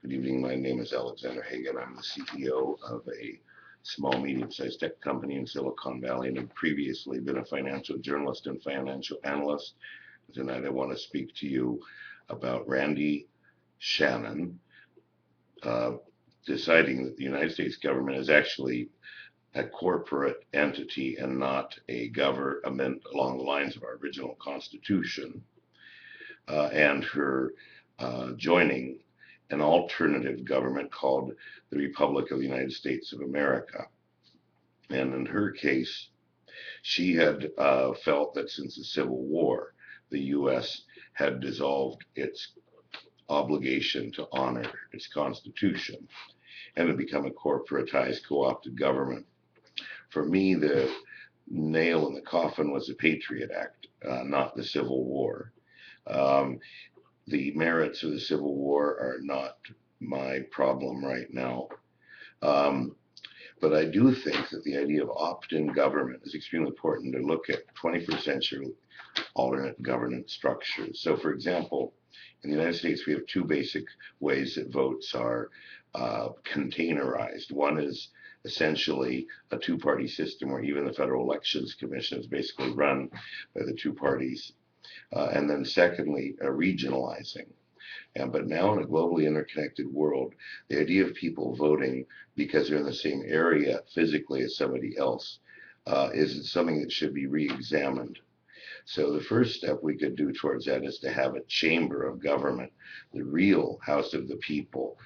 Good evening. My name is Alexander Hagan. I'm the CEO of a small, medium-sized tech company in Silicon Valley, and have previously been a financial journalist and financial analyst. Tonight, I want to speak to you about Randi Shannon uh, deciding that the United States government is actually a corporate entity and not a government along the lines of our original Constitution, and her joining an alternative government called the Republic of the United States of America. And in her case, she had felt that since the Civil War, the U.S. had dissolved its obligation to honor its Constitution and had become a corporatized, co-opted government. For me, the nail in the coffin was the Patriot Act, not the Civil War. Um, the merits of the Civil War are not my problem right now. Um, but I do think that the idea of opt-in government is extremely important to look at 21st century alternate governance structures. So, for example, in the United States, we have two basic ways that votes are containerized. One is essentially a two-party system where even the Federal Elections Commission is basically run by the two parties. And then secondly, regionalizing. But now in a globally interconnected world, the idea of people voting because they're in the same area physically as somebody else is something that should be re-examined. So the first step we could do towards that is to have a chamber of government, the real House of the People,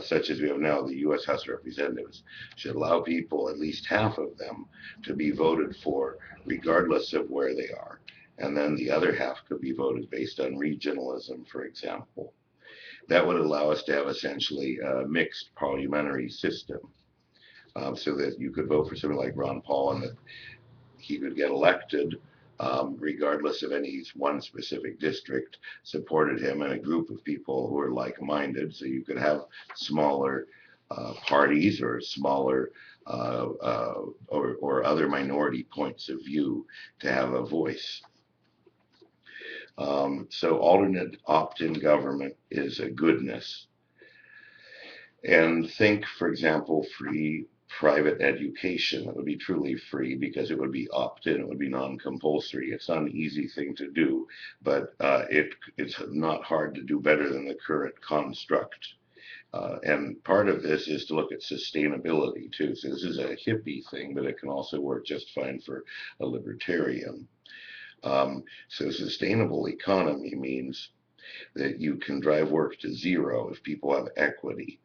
such as we have now, the U.S. House of Representatives, should allow people, at least half of them, to be voted for regardless of where they are. And then the other half could be voted based on regionalism, for example. That would allow us to have essentially a mixed parliamentary system, so that you could vote for somebody like Ron Paul and that he could get elected regardless of any one specific district supported him, and a group of people who are like-minded. So you could have smaller parties or smaller or other minority points of view to have a voice. So alternate opt-in government is a goodness. And think, for example, free private education. That would be truly free because it would be opt-in, it would be non-compulsory. It's not an easy thing to do, but it's not hard to do better than the current construct. And part of this is to look at sustainability too. So this is a hippie thing, but it can also work just fine for a libertarian. So sustainable economy means that you can drive work to zero if people have equity.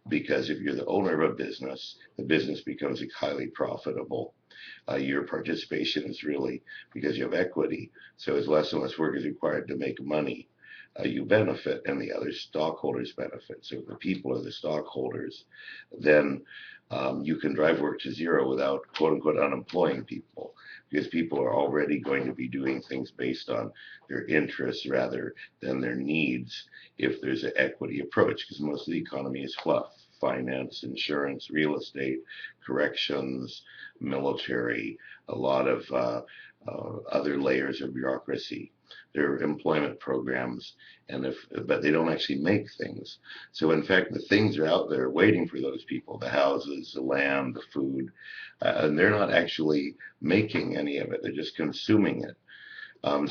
Because if you're the owner of a business, the business becomes highly profitable. Your participation is really because you have equity. So as less and less work is required to make money, you benefit and the other stockholders benefit. So if the people are the stockholders, then you can drive work to zero without quote unquote unemploying people, because people are already going to be doing things based on their interests rather than their needs if there's an equity approach, because most of the economy is fluff: finance, insurance, real estate, corrections, military, a lot of other layers of bureaucracy. Their employment programs, but they don't actually make things. So in fact, the things are out there waiting for those people: the houses, the land, the food, and they're not actually making any of it. They're just consuming it.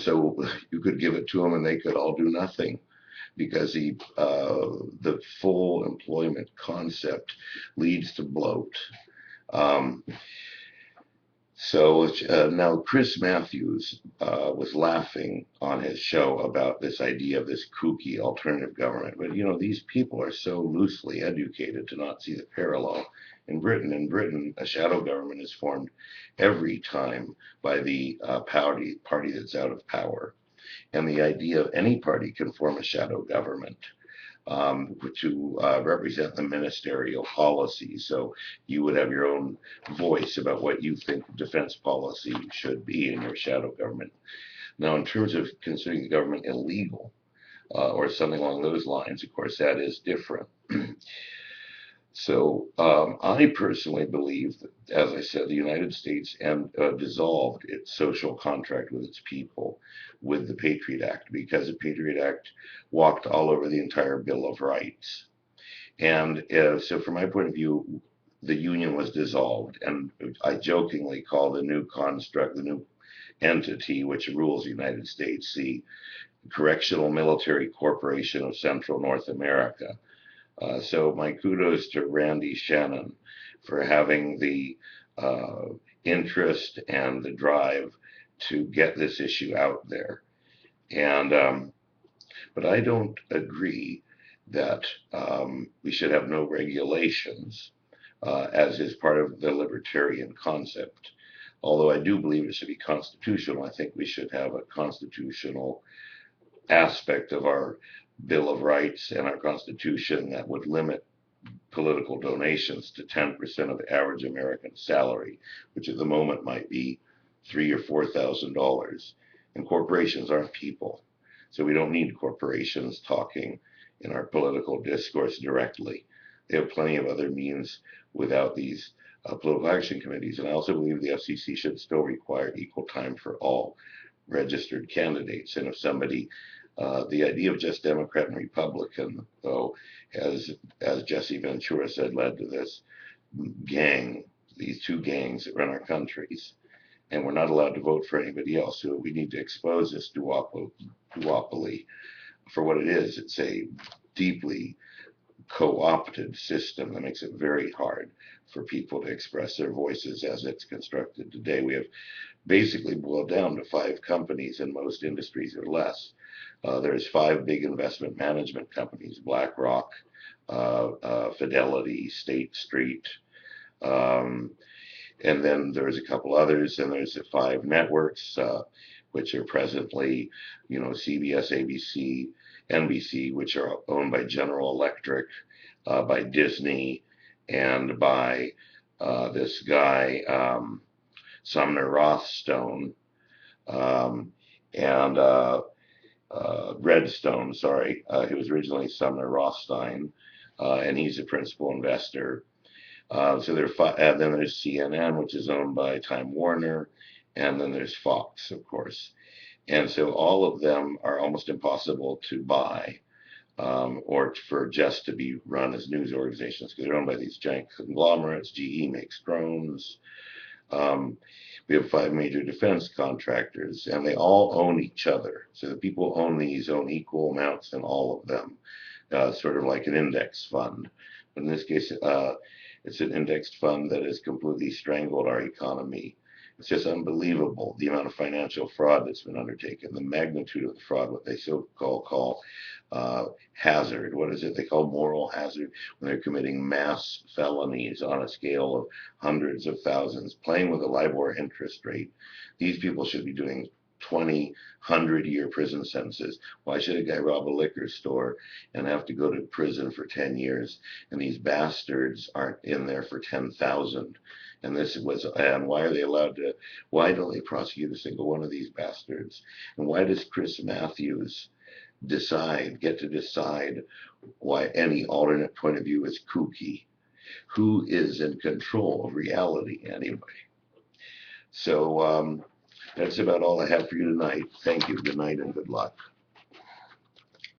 So you could give it to them, and they could all do nothing, because the full employment concept leads to bloat. Um, So now Chris Mathews was laughing on his show about this idea of this kooky alternative government. But you know, these people are so loosely educated to not see the parallel. In Britain, a shadow government is formed every time by the party that's out of power. And the idea of any party can form a shadow government to represent the ministerial policy. So you would have your own voice about what you think defense policy should be in your shadow government. Now, in terms of considering the government illegal or something along those lines, of course, that is different. So I personally believe that, as I said, the United States dissolved its social contract with its people with the Patriot Act, because the Patriot Act walked all over the entire Bill of Rights. And so, from my point of view, the Union was dissolved, and I jokingly call the new construct, the new entity which rules the United States, the Correctional Military Corporation of Central North America. So my kudos to Randi Shannon for having the uh, interest and the drive to get this issue out there. And but I don't agree that we should have no regulations, as is part of the libertarian concept. Although I do believe it should be constitutional, I think we should have a constitutional aspect of our Bill of Rights and our Constitution that would limit political donations to 10% of the average American salary, which at the moment might be $3,000 or $4,000. And corporations aren't people, so we don't need corporations talking in our political discourse directly. They have plenty of other means without these political action committees. And I also believe the FCC should still require equal time for all registered candidates. And if somebody, the idea of just Democrat and Republican, though, as Jesse Ventura said, led to this gang, these two gangs that run our countries. And we're not allowed to vote for anybody else. So we need to expose this duopoly for what it is. It's a deeply co-opted system that makes it very hard for people to express their voices as it's constructed today. We have basically boiled down to 5 companies in most industries or less. There's 5 big investment management companies: BlackRock, Fidelity, State Street, um, and then there's a couple others, and there's the 5 networks, which are presently, CBS, ABC, NBC, which are owned by General Electric, by Disney, and by this guy, Sumner Rothstone, um, and Redstone, sorry. He was originally Sumner Rothstein, and he's a principal investor. So there are 5, and then there's CNN, which is owned by Time Warner, and then there's Fox, of course. And so all of them are almost impossible to buy, or for just to be run as news organizations, because they're owned by these giant conglomerates. GE makes drones. Um, we have 5 major defense contractors, and they all own each other. So the people who own these own equal amounts in all of them, sort of like an index fund. But in this case, it's an indexed fund that has completely strangled our economy. It's just unbelievable the amount of financial fraud that's been undertaken, the magnitude of the fraud, what they call hazard. What is it they call moral hazard, when they're committing mass felonies on a scale of hundreds of thousands, playing with a LIBOR interest rate. These people should be doing 20, 100-year prison sentences. Why should a guy rob a liquor store and have to go to prison for 10 years? And these bastards aren't in there for 10,000. And why are they allowed to, why don't they prosecute a single one of these bastards? And why does Chris Mathews get to decide why any alternate point of view is kooky? Who is in control of reality anyway? So that's about all I have for you tonight. Thank you. Good night and good luck.